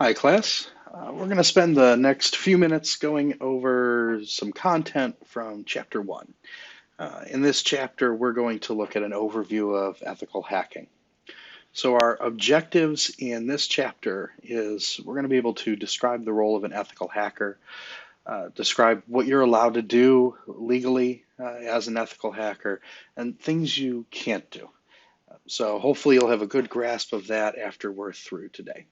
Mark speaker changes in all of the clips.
Speaker 1: Hi, class. We're going to spend the next few minutes going over some content from Chapter 1. In this chapter, we're going to look at an overview of ethical hacking. So our objectives in this chapter is we're going to be able to describe the role of an ethical hacker, describe what you're allowed to do legally as an ethical hacker, and things you can't do. So hopefully you'll have a good grasp of that after we're through today.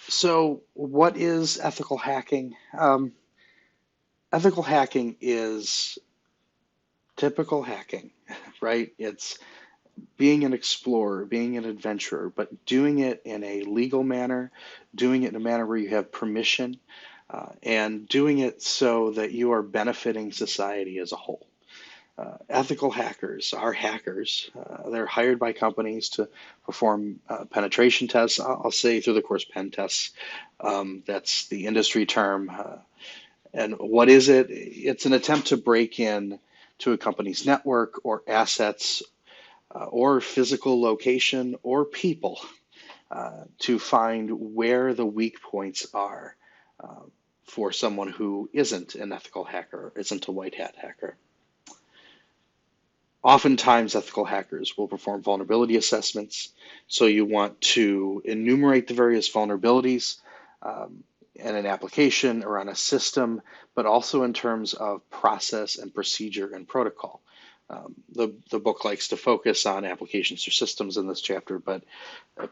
Speaker 1: So, what is ethical hacking? Ethical hacking is typical hacking, right? It's being an explorer, being an adventurer, but doing it in a legal manner, doing it in a manner where you have permission, and doing it so that you are benefiting society as a whole. Ethical hackers are hackers. They're hired by companies to perform penetration tests. I'll say through the course pen tests. That's the industry term. And what is it? It's an attempt to break in to a company's network or assets or physical location or people to find where the weak points are for someone who isn't an ethical hacker, isn't a white hat hacker. Oftentimes, ethical hackers will perform vulnerability assessments. So you want to enumerate the various vulnerabilities in an application or on a system, but also in terms of process and procedure and protocol. The book likes to focus on applications or systems in this chapter, but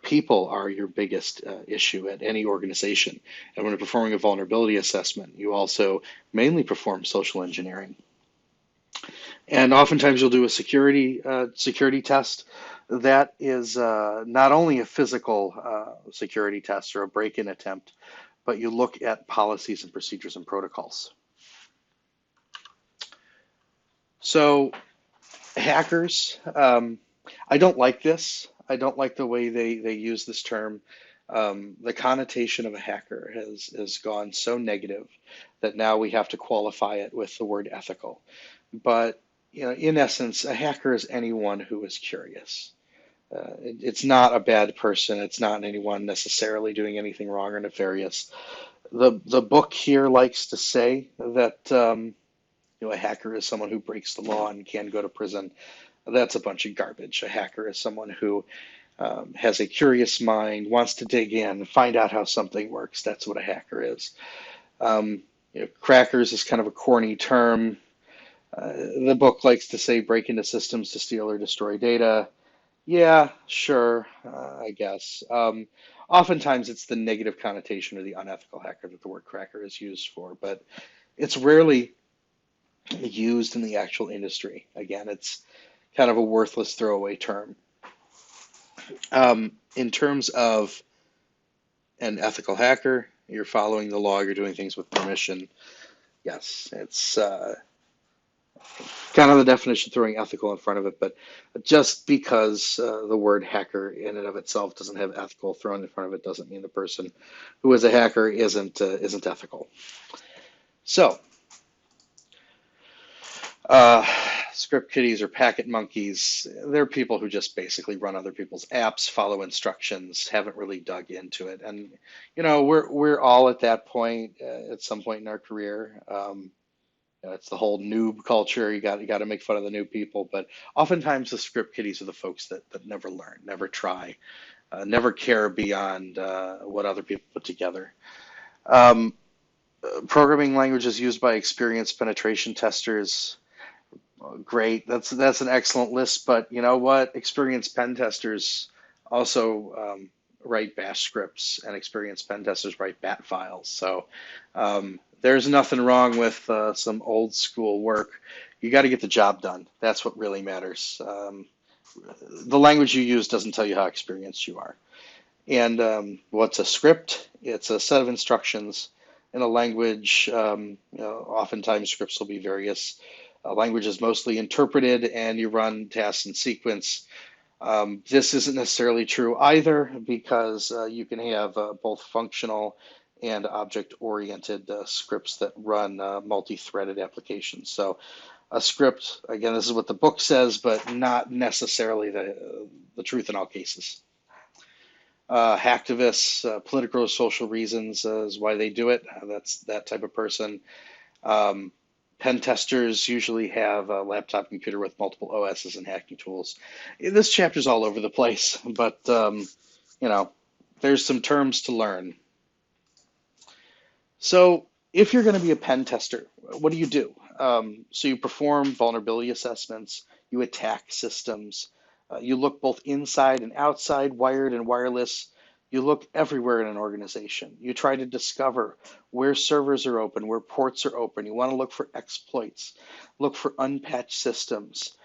Speaker 1: people are your biggest issue at any organization. And when you're performing a vulnerability assessment, you also mainly perform social engineering. And oftentimes you'll do a security test. That is not only a physical security test or a break-in attempt, but you look at policies and procedures and protocols. So hackers, I don't like this. I don't like the way they use this term. The connotation of a hacker has gone so negative that now we have to qualify it with the word ethical. But in essence, a hacker is anyone who is curious. It's not a bad person. It's not anyone necessarily doing anything wrong or nefarious. The book here likes to say that a hacker is someone who breaks the law and can go to prison. That's a bunch of garbage. A hacker is someone who has a curious mind, wants to dig in, find out how something works. That's what a hacker is. Crackers is kind of a corny term. The book likes to say break into systems to steal or destroy data. Yeah, sure, I guess. Oftentimes it's the negative connotation or the unethical hacker that the word cracker is used for, but it's rarely used in the actual industry. Again, it's kind of a worthless throwaway term. In terms of an ethical hacker, you're following the law, you're doing things with permission. Yes, it's kind of the definition throwing ethical in front of it, but just because the word hacker in and of itself doesn't have ethical thrown in front of it doesn't mean the person who is a hacker isn't ethical. So, script kiddies or packet monkeys, they're people who just basically run other people's apps, follow instructions, haven't really dug into it. And we're all at that point at some point in our career. It's the whole noob culture. You got to make fun of the new people, but oftentimes the script kiddies are the folks that never learn, never try, never care beyond what other people put together. Programming languages used by experienced penetration testers. Great, that's an excellent list, but you know what? Experienced pen testers also write bash scripts, and experienced pen testers write bat files. So there's nothing wrong with some old school work. You got to get the job done. That's what really matters. The language you use doesn't tell you how experienced you are. And what's a script? It's a set of instructions in a language. Oftentimes scripts will be various. Language is mostly interpreted, and you run tasks in sequence. This isn't necessarily true either, because you can have both functional and object-oriented scripts that run multi-threaded applications. So a script, again, this is what the book says, but not necessarily the truth in all cases. Hacktivists, political or social reasons is why they do it. That's that type of person. Um, Pen testers usually have a laptop computer with multiple OSs and hacking tools. This chapter's all over the place, but you know, there's some terms to learn. So if you're going to be a pen tester, what do you do? So you perform vulnerability assessments, you attack systems, you look both inside and outside, wired and wireless. You look everywhere in an organization. You try to discover where servers are open, where ports are open. You want to look for exploits, look for unpatched systems.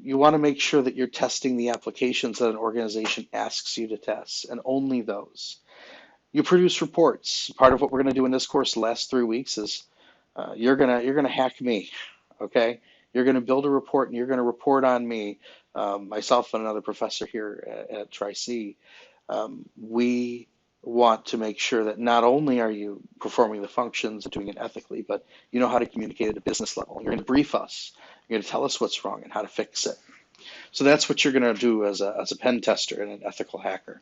Speaker 1: You want to make sure that you're testing the applications that an organization asks you to test, and only those. You produce reports. Part of what we're going to do in this course the last 3 weeks is you're gonna hack me, okay? You're gonna build a report and you're gonna report on me, myself and another professor here at Tri-C. We want to make sure that not only are you performing the functions and doing it ethically, but you know how to communicate at a business level. You're going to brief us. You're going to tell us what's wrong and how to fix it. So that's what you're going to do as a pen tester and an ethical hacker.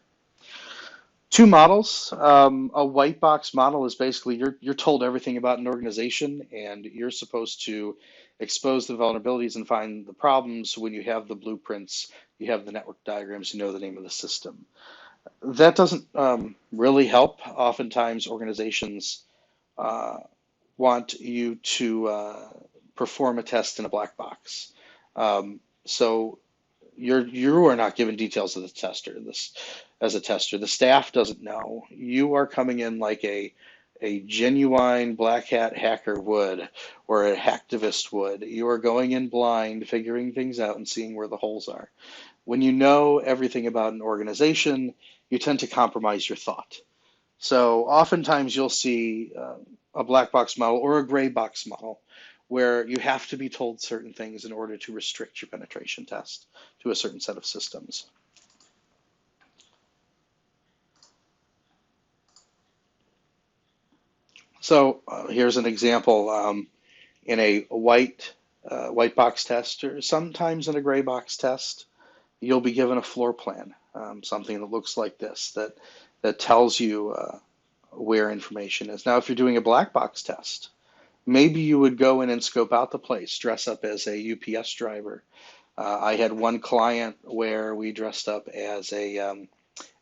Speaker 1: Two models. A white box model is basically you're told everything about an organization and you're supposed to expose the vulnerabilities and find the problems. When you have the blueprints, you have the network diagrams, you know the name of the system. That doesn't really help. Oftentimes, organizations uh, want you to perform a test in a black box. So you are not given details of the tester. This as a tester, the staff doesn't know. You are coming in like a genuine black hat hacker would, or a hacktivist would. You are going in blind, figuring things out and seeing where the holes are. When you know everything about an organization, you tend to compromise your thought. So oftentimes you'll see a black box model or a gray box model where you have to be told certain things in order to restrict your penetration test to a certain set of systems. So here's an example in a white box test or sometimes in a gray box test. You'll be given a floor plan, something that looks like this that tells you where information is. Now, if you're doing a black box test, maybe you would go in and scope out the place, dress up as a UPS driver. I had one client where we dressed up as a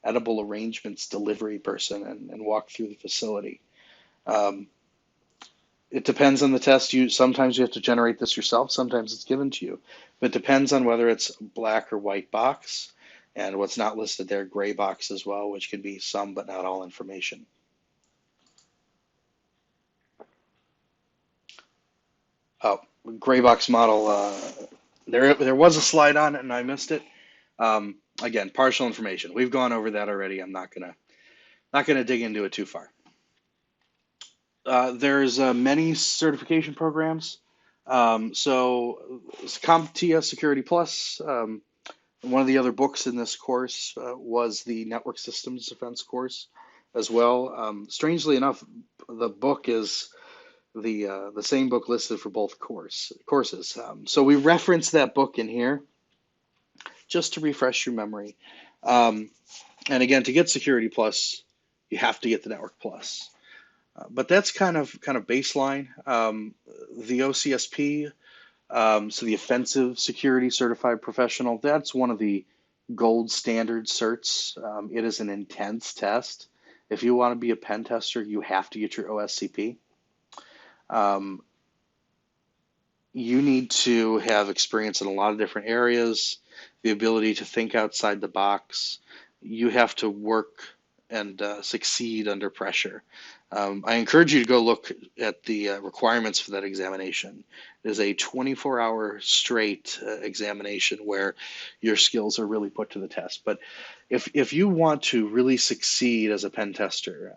Speaker 1: edible arrangements delivery person and walked through the facility. Um, it depends on the test. Sometimes you have to generate this yourself. Sometimes it's given to you, but it depends on whether it's black or white box, and what's not listed there, gray box as well, which can be some but not all information. Oh, gray box model. There was a slide on it and I missed it. Again, partial information. We've gone over that already. I'm not gonna dig into it too far. There's many certification programs. So CompTIA Security Plus. One of the other books in this course was the Network Systems Defense course as well. Strangely enough, the book is the same book listed for both courses. So we reference that book in here just to refresh your memory. Um, and again, to get Security Plus, you have to get the Network Plus. But that's kind of baseline. The OCSP, so the Offensive Security Certified Professional, that's one of the gold standard certs. It is an intense test. If you want to be a pen tester, you have to get your OSCP. Um, you need to have experience in a lot of different areas, the ability to think outside the box. You have to work and succeed under pressure. I encourage you to go look at the requirements for that examination. It is a 24-hour straight examination where your skills are really put to the test. But if you want to really succeed as a pen tester,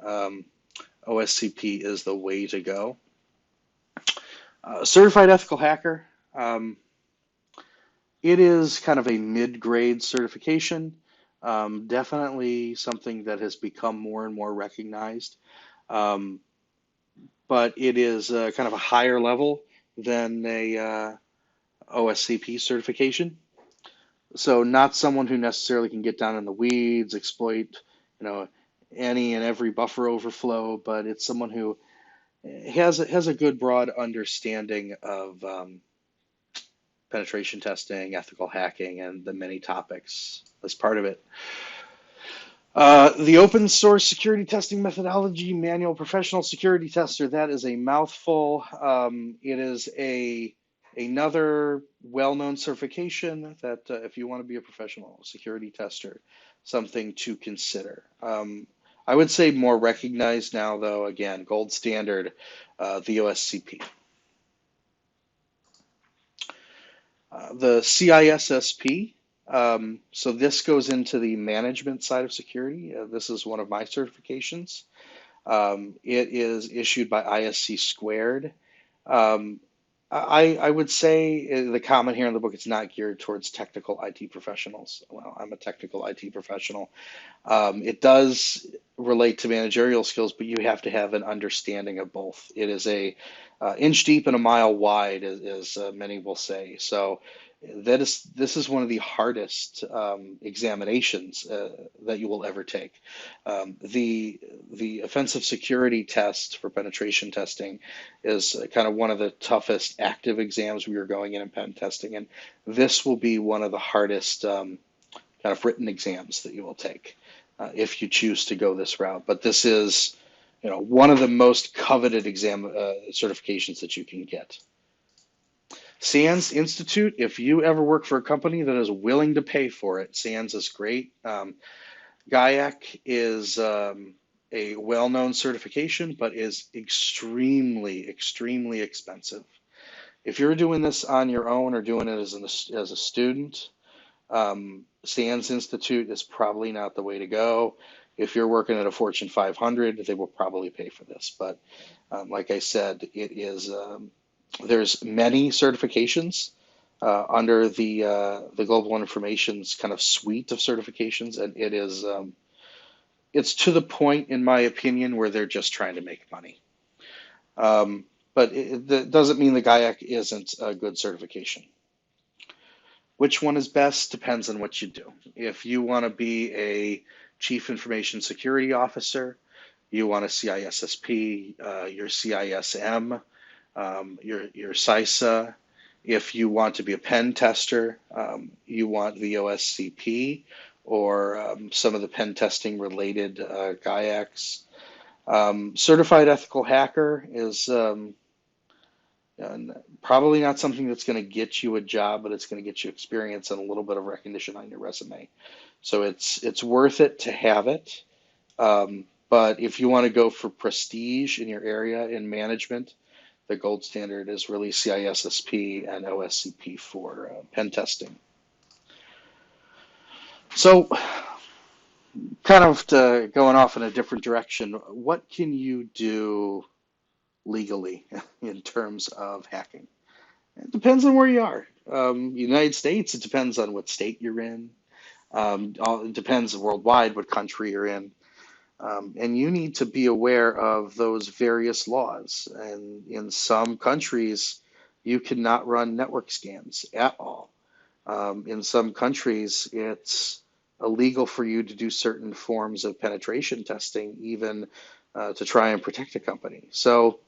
Speaker 1: OSCP is the way to go. Certified Ethical Hacker, it is kind of a mid-grade certification, definitely something that has become more and more recognized, um, but it is kind of a higher level than a OSCP certification. So not someone who necessarily can get down in the weeds, exploit you know, any and every buffer overflow, but it's someone who has a good broad understanding of penetration testing, ethical hacking, and the many topics as part of it. The open source security testing methodology manual professional security tester, that is a mouthful. It is another well-known certification that if you want to be a professional security tester, something to consider. I would say more recognized now, though, again, gold standard, the OSCP. The CISSP, so this goes into the management side of security. This is one of my certifications. It is issued by ISC squared. Um, I would say the comment here in the book, it's not geared towards technical IT professionals. Well, I'm a technical IT professional. It does relate to managerial skills, but you have to have an understanding of both. It is a inch deep and a mile wide, as many will say. So this is one of the hardest examinations that you will ever take. The offensive security test for penetration testing is kind of one of the toughest active exams we are going in pen testing, and this will be one of the hardest kind of written exams that you will take if you choose to go this route. But this is, one of the most coveted exam certifications that you can get. SANS Institute, if you ever work for a company that is willing to pay for it, SANS is great. GAIAC is a well-known certification, but is extremely, extremely expensive. If you're doing this on your own or doing it as a student, SANS Institute is probably not the way to go. If you're working at a Fortune 500, they will probably pay for this. But like I said, it is there's many certifications under the Global Information's kind of suite of certifications, and it is it's to the point, in my opinion, where they're just trying to make money. But that doesn't mean the GAIAC isn't a good certification. Which one is best depends on what you do. If you want to be a Chief Information Security Officer, you want a CISSP, your CISM, your CISA. If you want to be a pen tester, you want the OSCP or some of the pen testing related GAIACs. Certified Ethical Hacker is and probably not something that's going to get you a job, but it's going to get you experience and a little bit of recognition on your resume. So it's worth it to have it. But if you want to go for prestige in your area in management, the gold standard is really CISSP and OSCP for pen testing. So kind of going off in a different direction, what can you do legally in terms of hacking? It depends on where you are. United States, it depends on what state you're in. It depends worldwide what country you're in. And you need to be aware of those various laws. And in some countries, you cannot run network scans at all. In some countries, it's illegal for you to do certain forms of penetration testing, even to try and protect a company. So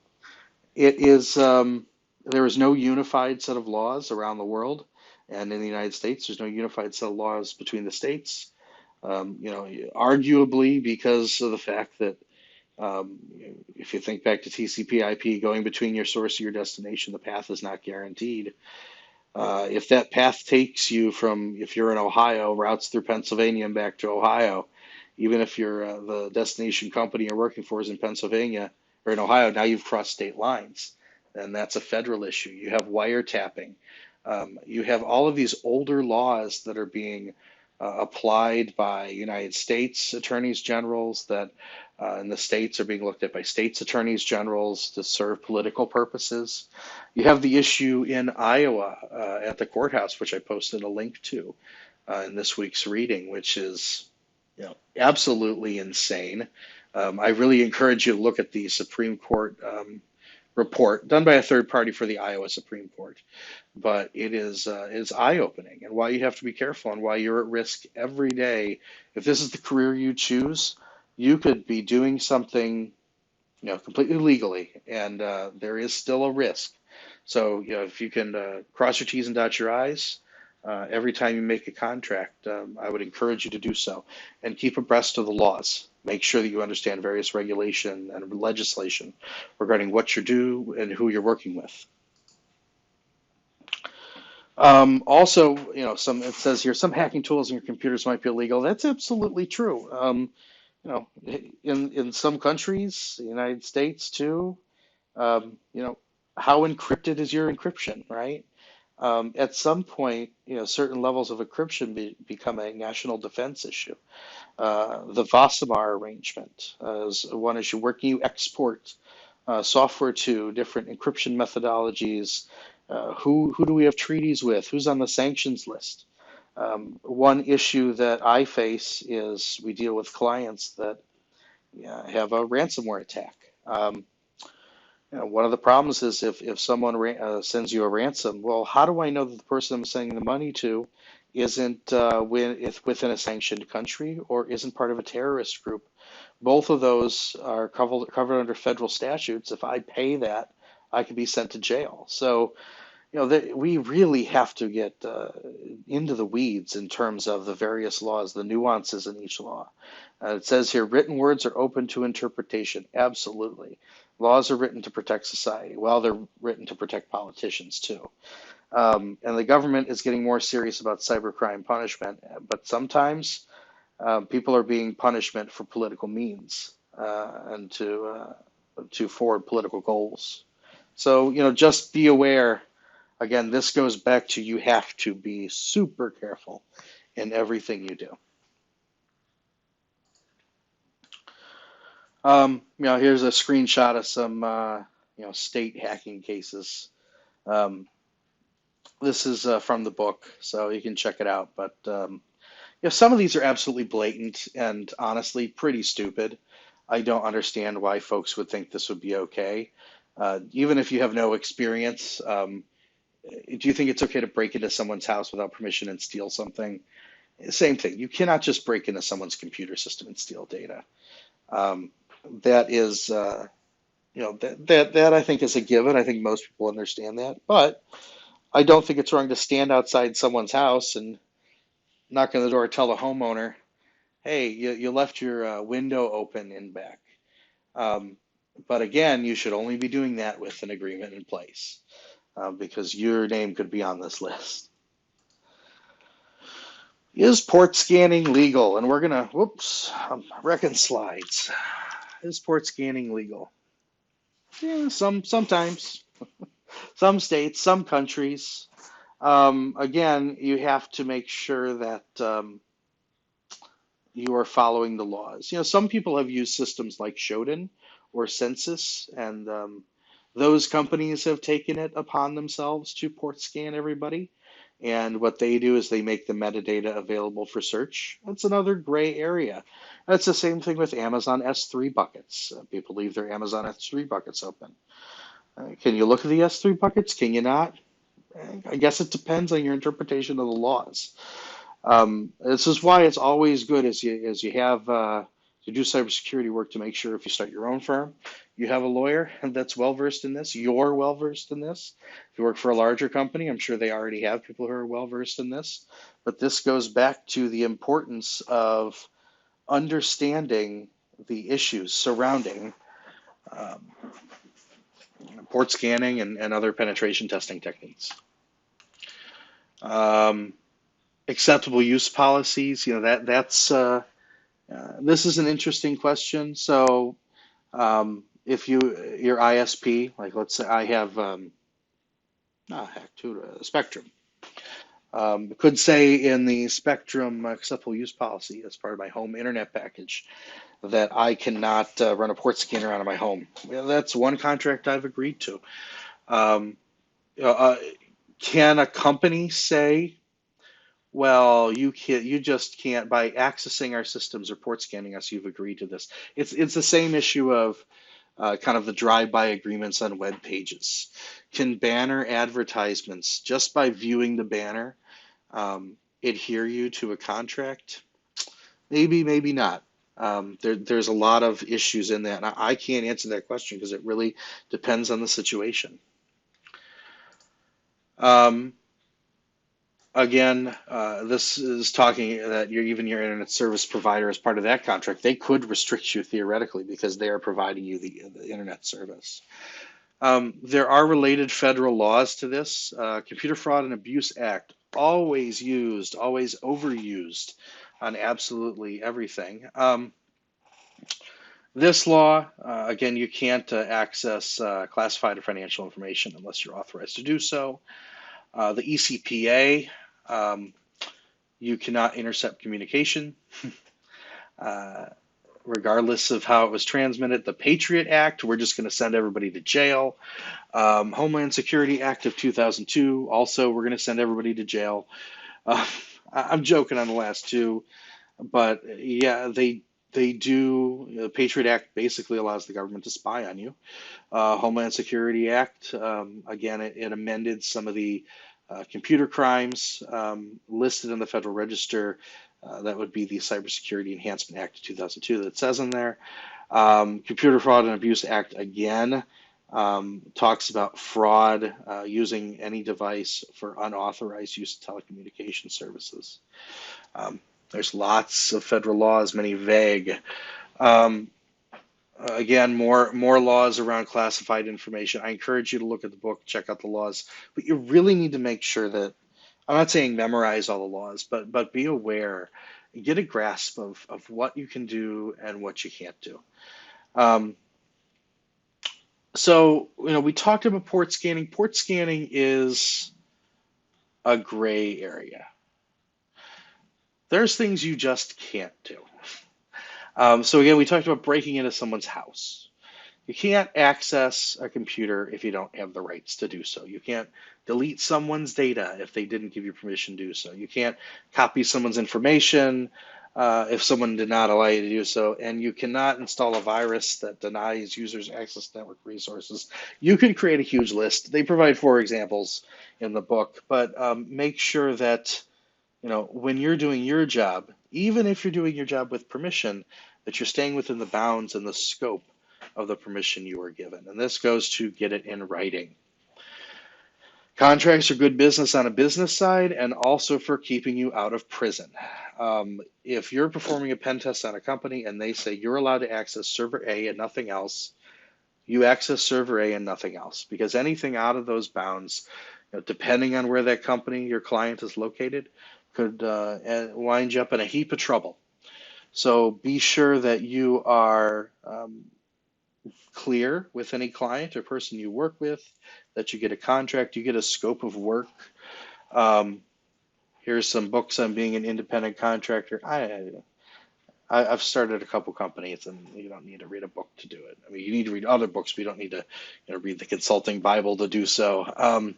Speaker 1: it is, there is no unified set of laws around the world. And in the United States, there's no unified set of laws between the states. Arguably because of the fact that if you think back to TCP/IP, going between your source and your destination, the path is not guaranteed. If that path takes you from, if you're in Ohio, routes through Pennsylvania and back to Ohio, even if you're the destination company you're working for is in Pennsylvania or in Ohio, now you've crossed state lines, and that's a federal issue. You have wiretapping. You have all of these older laws that are being applied by United States attorneys generals that in the states are being looked at by states attorneys generals to serve political purposes. You have the issue in Iowa at the courthouse, which I posted a link to in this week's reading, which is absolutely insane. I really encourage you to look at the Supreme Court report done by a third party for the Iowa Supreme Court. But it's eye-opening, and why you have to be careful and why you're at risk every day. If this is the career you choose, you could be doing something, completely legally, and there is still a risk. So, if you can cross your T's and dot your I's every time you make a contract, I would encourage you to do so and keep abreast of the laws. Make sure that you understand various regulation and legislation regarding what you do and who you're working with. Also, some it says here some hacking tools in your computers might be illegal. That's absolutely true. You know, in some countries, the United States too, um, you know, how encrypted is your encryption, right? At some point, certain levels of encryption become a national defense issue. The Vosamar arrangement is one issue. Where can you export software to different encryption methodologies? Who do we have treaties with? Who's on the sanctions list? One issue that I face is we deal with clients that have a ransomware attack. One of the problems is if someone sends you a ransom, well, how do I know that the person I'm sending the money to isn't within a sanctioned country or isn't part of a terrorist group? Both of those are covered under federal statutes. If I pay that, I could be sent to jail. So, we really have to get into the weeds in terms of the various laws, the nuances in each law. It says here, written words are open to interpretation. Absolutely. Laws are written to protect society. Well, they're written to protect politicians too. And the government is getting more serious about cybercrime punishment, but sometimes people are being punishment for political means and to forward political goals. So, just be aware. Again, this goes back to you have to be super careful in everything you do. Here's a screenshot of some, state hacking cases. Um, this is from the book, so you can check it out. But some of these are absolutely blatant and honestly pretty stupid. I don't understand why folks would think this would be okay. Even if you have no experience, do you think it's okay to break into someone's house without permission and steal something? Same thing. You cannot just break into someone's computer system and steal data. Um, that is, that I think is a given. I think most people understand that. But I don't think it's wrong to stand outside someone's house and knock on the door, tell the homeowner, hey, you left your window open in back. Um, but again, you should only be doing that with an agreement in place because your name could be on this list. Is port scanning legal? And we're gonna, whoops, I'm wrecking slides. Is port scanning legal? Yeah, sometimes, some states, some countries. Again, you have to make sure that you are following the laws. Some people have used systems like Shodan or Census, and those companies have taken it upon themselves to port scan everybody. And what they do is they make the metadata available for search. That's another gray area. That's the same thing with Amazon S3 buckets. People leave their Amazon S3 buckets open. Can you look at the S3 buckets? Can you not? I guess it depends on your interpretation of the laws. This is why it's always good as you have to do cybersecurity work to make sure if you start your own firm, you have a lawyer that's well versed in this. You're well versed in this. If you work for a larger company, I'm sure they already have people who are well versed in this. But this goes back to the importance of understanding the issues surrounding um, port scanning and other penetration testing techniques. Um, Acceptable use policies, that's this is an interesting question. So if your ISP, like let's say I have Spectrum, could say in the Spectrum acceptable use policy as part of my home internet package that I cannot run a port scanner out of my home. That's one contract I've agreed to. Um, you know, uh, can a company say, well, you just can't by accessing our systems or port scanning us, you've agreed to this. It's the same issue of kind of the drive-by agreements on web pages. Can banner advertisements, just by viewing the banner, adhere you to a contract? Maybe, maybe not. There's a lot of issues in that, and I can't answer that question because it really depends on the situation. Um, Again, this is talking that even your internet service provider, as part of that contract, they could restrict you theoretically because they are providing you the internet service. There are related federal laws to this. Computer Fraud and Abuse Act, always used, always overused on absolutely everything. This law, again, you can't access classified or financial information unless you're authorized to do so. The ECPA, you cannot intercept communication, uh, regardless of how it was transmitted. The Patriot Act, we're just going to send everybody to jail. Homeland Security Act of 2002, also we're going to send everybody to jail. Uh, I'm joking on the last two, but yeah, they do. The Patriot Act basically allows the government to spy on you. Homeland Security Act, again, it amended some of the computer crimes listed in the Federal Register. That would be the Cybersecurity Enhancement Act of 2002 that it says in there. Computer Fraud and Abuse Act, again, talks about fraud using any device for unauthorized use of telecommunication services. There's lots of federal laws, many vague. Um, Again, more laws around classified information. I encourage you to look at the book, check out the laws, but you really need to make sure that, I'm not saying memorize all the laws, but be aware, get a grasp of what you can do and what you can't do. Um, so, we talked about port scanning. Port scanning is a gray area. There's things you just can't do. So again, we talked about breaking into someone's house. You can't access a computer if you don't have the rights to do so. You can't delete someone's data if they didn't give you permission to do so. You can't copy someone's information if someone did not allow you to do so. And you cannot install a virus that denies users access to network resources. You can create a huge list. They provide 4 examples in the book, but make sure that when you're doing your job, even if you're doing your job with permission, that you're staying within the bounds and the scope of the permission you were given. And this goes to get it in writing. Contracts are good business on a business side and also for keeping you out of prison. If you're performing a pen test on a company and they say you're allowed to access server A and nothing else, you access server A and nothing else, because anything out of those bounds, depending on where that company, your client is located, could wind you up in a heap of trouble. So be sure that you are clear with any client or person you work with, that you get a contract, you get a scope of work. Here's some books on being an independent contractor. I've started a couple companies, and you don't need to read a book to do it. I mean, you need to read other books, but you don't need to read the Consulting Bible to do so.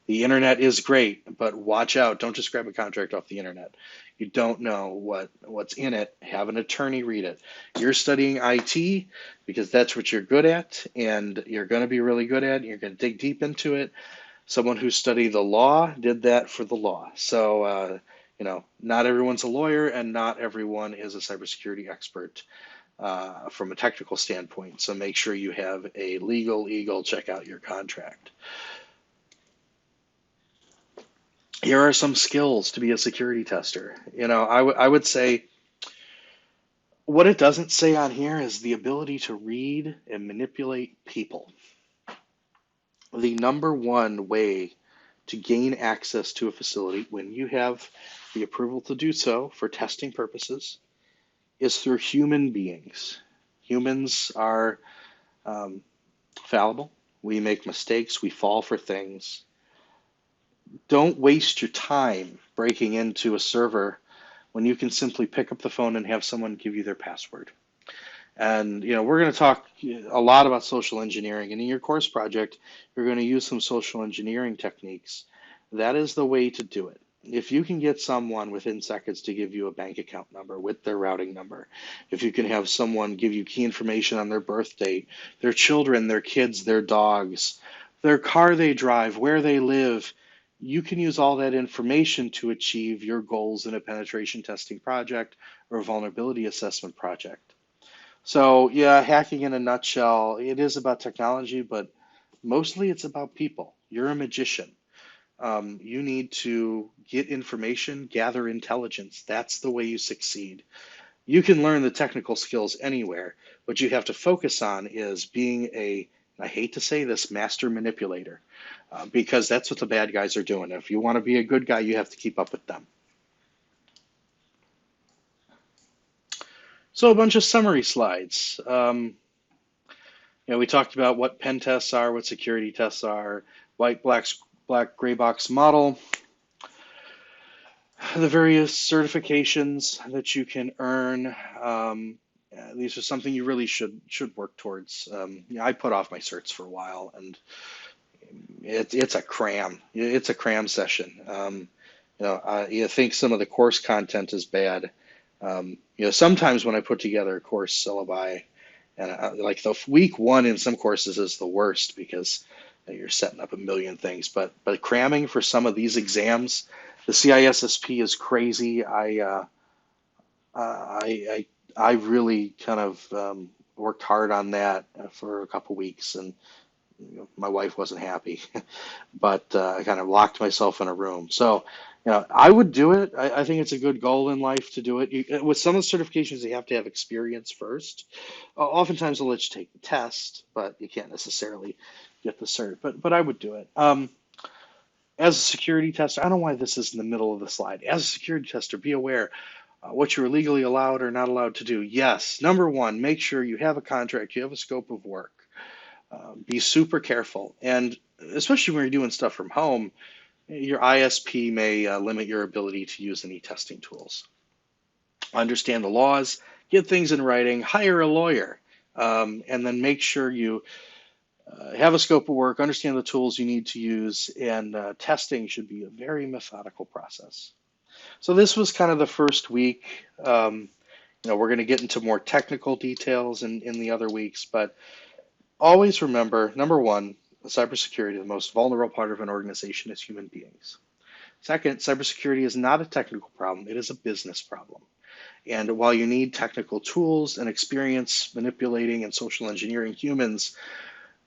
Speaker 1: The internet is great, but watch out. Don't just grab a contract off the internet. You don't know what's in it. Have an attorney read it. You're studying IT because that's what you're good at, and you're going to be really good at it. You're going to dig deep into it. Someone who studied the law did that for the law. So, not everyone's a lawyer, and not everyone is a cybersecurity expert from a technical standpoint. So make sure you have a legal eagle check out your contract. Here are some skills to be a security tester. I would say what it doesn't say on here is the ability to read and manipulate people. The number one way to gain access to a facility when you have the approval to do so for testing purposes is through human beings. Humans are fallible. We make mistakes. We fall for things. Don't waste your time breaking into a server when you can simply pick up the phone and have someone give you their password. And we're going to talk a lot about social engineering, and in your course project, you're going to use some social engineering techniques. That is the way to do it. If you can get someone within seconds to give you a bank account number with their routing number, if you can have someone give you key information on their birth date, their children, their kids, their dogs, their car they drive, where they live, you can use all that information to achieve your goals in a penetration testing project or a vulnerability assessment project. So, yeah, hacking in a nutshell, it is about technology, but mostly it's about people. You're a magician. You need to get information, gather intelligence. That's the way you succeed. You can learn the technical skills anywhere. What you have to focus on is being a, I hate to say this, master manipulator, because that's what the bad guys are doing. If you want to be a good guy, you have to keep up with them. So a bunch of summary slides. We talked about what pen tests are, what security tests are, white, black, gray box model, the various certifications that you can earn. These are something you really should work towards. I put off my certs for a while, and it's a cram. It's a cram session. You think some of the course content is bad. Sometimes when I put together a course syllabi, and like the week one in some courses is the worst because you're setting up a million things. But cramming for some of these exams, the CISSP is crazy. I really kind of worked hard on that for a couple weeks, and my wife wasn't happy, but I kind of locked myself in a room. So, I would do it. I think it's a good goal in life to do it. With some of the certifications, you have to have experience first. Oftentimes, they'll let you take the test, but you can't necessarily get the cert. But I would do it. As a security tester, I don't know why this is in the middle of the slide. As a security tester, be aware what you're legally allowed or not allowed to do. Yes, number one, make sure you have a contract, you have a scope of work. Be super careful. And especially when you're doing stuff from home, your ISP may limit your ability to use any testing tools. Understand the laws, get things in writing, hire a lawyer, and then make sure you have a scope of work, understand the tools you need to use, and testing should be a very methodical process. So this was kind of the first week. We're going to get into more technical details in the other weeks, but always remember, number one, cybersecurity, the most vulnerable part of an organization is human beings. Second, cybersecurity is not a technical problem, it is a business problem. And while you need technical tools and experience manipulating and social engineering humans,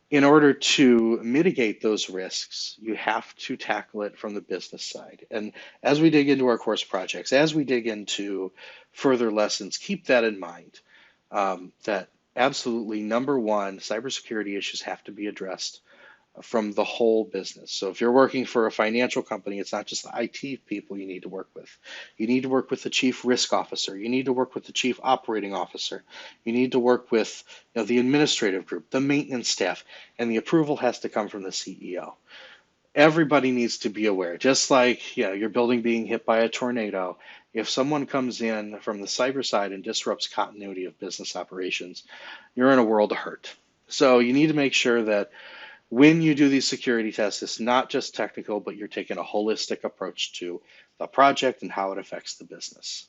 Speaker 1: in order to mitigate those risks, you have to tackle it from the business side. And as we dig into our course projects, as we dig into further lessons, keep that in mind, that absolutely number one, cybersecurity issues have to be addressed from the whole business. So if you're working for a financial company, it's not just the IT people you need to work with. You need to work with the chief risk officer. You need to work with the chief operating officer. You need to work with the administrative group, the maintenance staff, and the approval has to come from the CEO. Everybody needs to be aware. Just like your building being hit by a tornado, if someone comes in from the cyber side and disrupts continuity of business operations, you're in a world of hurt. So you need to make sure that when you do these security tests, it's not just technical, but you're taking a holistic approach to the project and how it affects the business.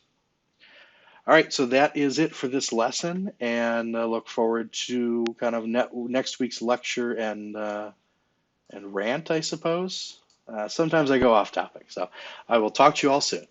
Speaker 1: All right, so that is it for this lesson, and I look forward to kind of next week's lecture and rant, I suppose. Sometimes I go off topic, so I will talk to you all soon.